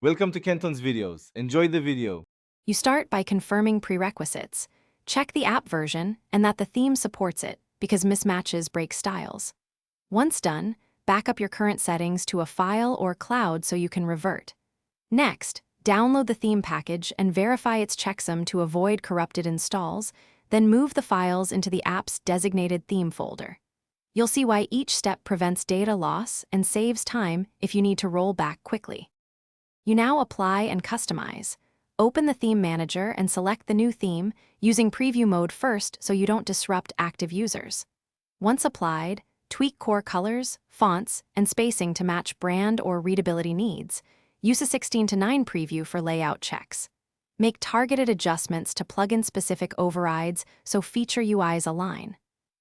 Welcome to Kenton's videos. Enjoy the video. You start by confirming prerequisites. Check the app version and that the theme supports it, because mismatches break styles. Once done, back up your current settings to a file or cloud so you can revert. Next, download the theme package and verify its checksum to avoid corrupted installs, then move the files into the app's designated theme folder. You'll see why each step prevents data loss and saves time if you need to roll back quickly. You now apply and customize. Open the Theme Manager and select the new theme, using preview mode first so you don't disrupt active users. Once applied, tweak core colors, fonts, and spacing to match brand or readability needs. Use a 16:9 preview for layout checks. Make targeted adjustments to plugin-specific overrides so feature UIs align.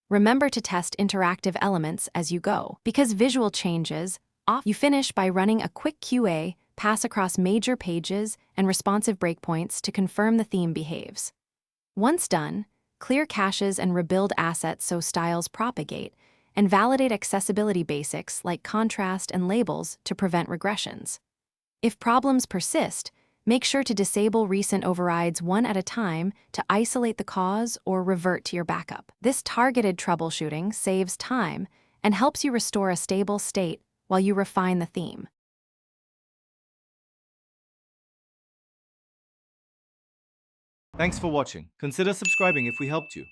Remember to test interactive elements as you go, because visual changes off. You finish by running a quick QA, pass across major pages and responsive breakpoints to confirm the theme behaves. Once done, clear caches and rebuild assets so styles propagate, and validate accessibility basics like contrast and labels to prevent regressions. If problems persist, make sure to disable recent overrides one at a time to isolate the cause or revert to your backup. This targeted troubleshooting saves time and helps you restore a stable state while you refine the theme. Thanks for watching. Consider subscribing if we helped you.